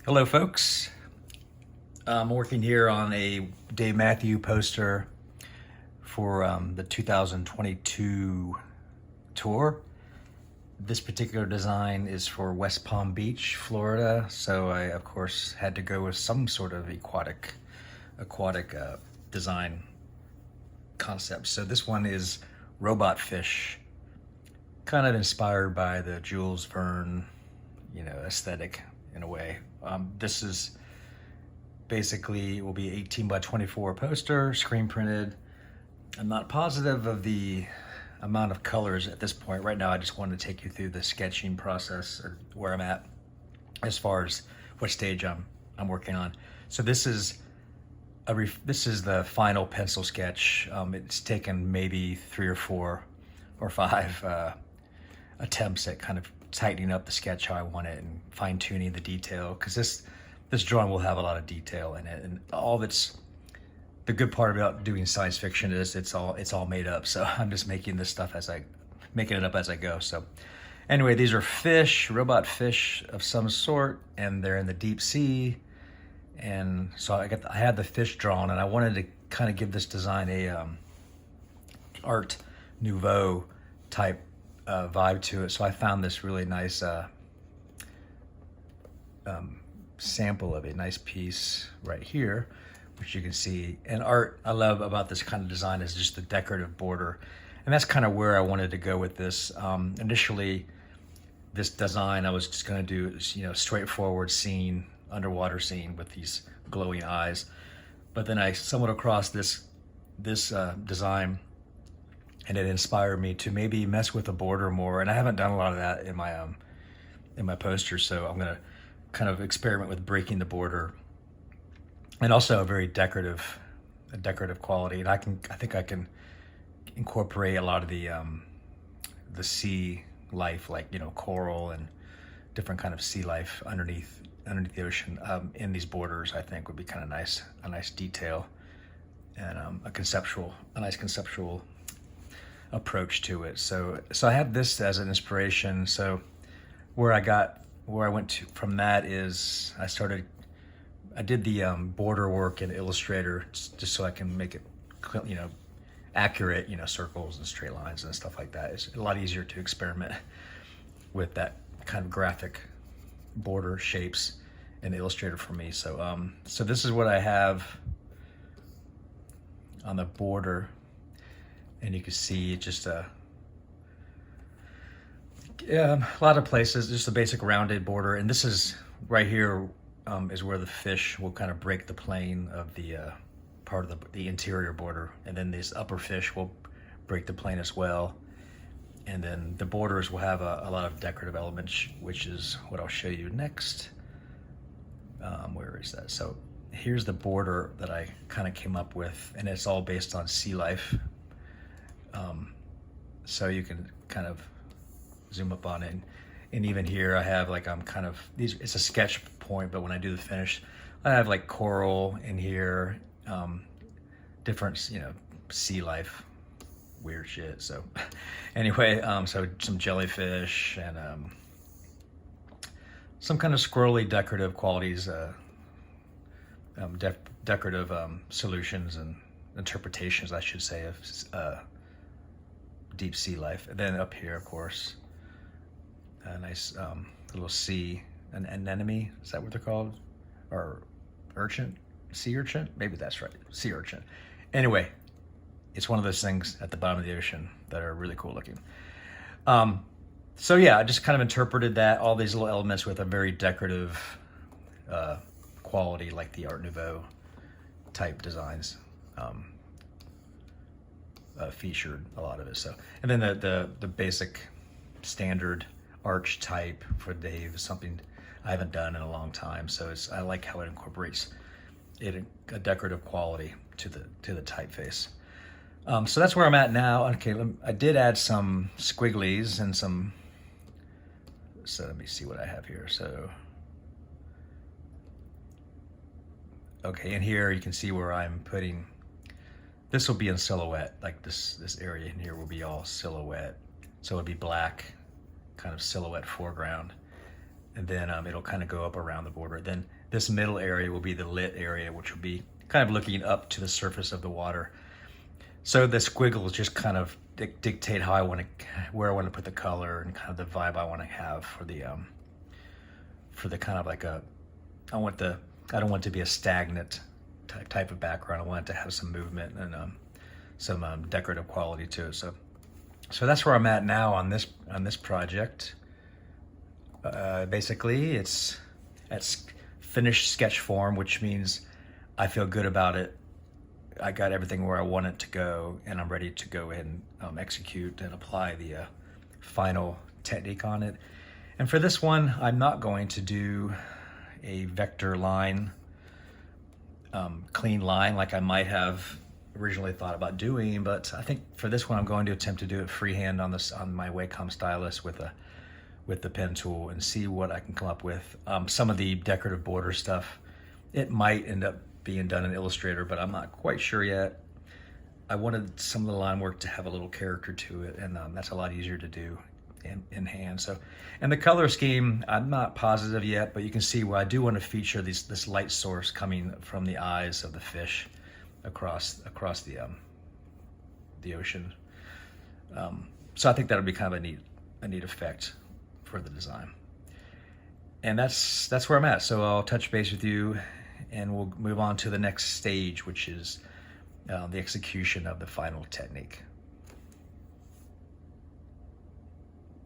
Hello, folks. I'm working here on a Dave Matthew poster for the 2022 tour. This particular design is for West Palm Beach, Florida, so I, of course, had to go with some sort of aquatic design concept. So this one is robot fish, kind of inspired by the Jules Verne, aesthetic in a way. This is basically will be 18 by 24 poster, screen printed. I'm not positive of the amount of colors at this point. Right now, I just wanted to take you through the sketching process or where I'm at as far as what stage I'm working on. So this is the final pencil sketch. It's taken maybe 3 or 4 or 5 attempts at kind of tightening up the sketch how I want it and fine tuning the detail, because this drawing will have a lot of detail in it, and all that's the good part about doing science fiction is it's all made up. So I'm just making this stuff making it up as I go. So anyway, these are fish, robot fish of some sort, and they're in the deep sea. And so I had the fish drawn, and I wanted to kind of give this design a Art Nouveau type vibe to it. So I found this really nice sample of a nice piece right here, which you can see. And art I love about this kind of design is just the decorative border, and that's kind of where I wanted to go with this. Initially, this design I was just going to do, straightforward scene, underwater scene with these glowing eyes, but then I stumbled across this design, and it inspired me to maybe mess with the border more. And I haven't done a lot of that in my poster, so I'm gonna kind of experiment with breaking the border, and also a very decorative quality. And I think I can incorporate a lot of the sea life, like coral and different kind of sea life underneath the ocean in these borders. I think would be kind of nice, a nice detail, and a nice conceptual approach to it. So I had this as an inspiration. So where I went to from that is I did the border work in Illustrator just so I can make it accurate, circles and straight lines and stuff like that. It's a lot easier to experiment with that kind of graphic border shapes in Illustrator for me. So so this is what I have on the border. And you can see just a lot of places, just a basic rounded border. And this is right here is where the fish will kind of break the plane of the part of the interior border. And then these upper fish will break the plane as well. And then the borders will have a lot of decorative elements, which is what I'll show you next. Where is that? So here's the border that I kind of came up with, and it's all based on sea life. So you can kind of zoom up on it, and even here I have it's a sketch point, but when I do the finish, I have like coral in here, different sea life, weird shit. So anyway, so some jellyfish and some kind of squirrely decorative qualities, decorative solutions and interpretations, I should say, of deep sea life. And then up here, of course, a nice little sea, an anemone, is that what they're called? Or urchin? Sea urchin? Maybe that's right, sea urchin. Anyway, it's one of those things at the bottom of the ocean that are really cool looking. So yeah, I just kind of interpreted that, all these little elements with a very decorative quality, like the Art Nouveau type designs. Featured a lot of it. So, and then the basic standard arch type for Dave is something I haven't done in a long time. So I like how it incorporates a decorative quality to the typeface. So that's where I'm at now. Okay, I did add some squigglies and some. So let me see what I have here. So okay, and here you can see where I'm putting. This will be in silhouette, like this area in here will be all silhouette. So it'll be black, kind of silhouette foreground. and then it'll kind of go up around the border. Then this middle area will be the lit area, which will be kind of looking up to the surface of the water. So the squiggles just kind of dictate how I want to, where I want to put the color and kind of the vibe I want to have for the kind of like I don't want it to be a stagnant type of background. I want it to have some movement and some decorative quality to it. So that's where I'm at now on this project. Basically, it's at finished sketch form, which means I feel good about it. I got everything where I want it to go, and I'm ready to go ahead and execute and apply the final technique on it. And for this one, I'm not going to do a vector line, clean line like I might have originally thought about doing, but I think for this one I'm going to attempt to do it freehand on my Wacom stylus with the pen tool and see what I can come up with. Some of the decorative border stuff, it might end up being done in Illustrator, but I'm not quite sure yet. I wanted some of the line work to have a little character to it, and that's a lot easier to do in hand. So, and the color scheme, I'm not positive yet, but you can see where I do want to feature this light source coming from the eyes of the fish across the ocean. So I think that'll be kind of a neat effect for the design. And that's where I'm at. So I'll touch base with you, and we'll move on to the next stage, which is the execution of the final technique.